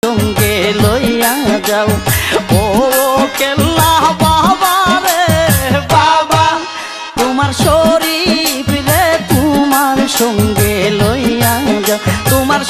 সঙ্গে লইয়া যাও ও কেল্লা বাবা রে বাবা তোমার শরীফ রে তোমার সঙ্গে লইয়া যাও তোমার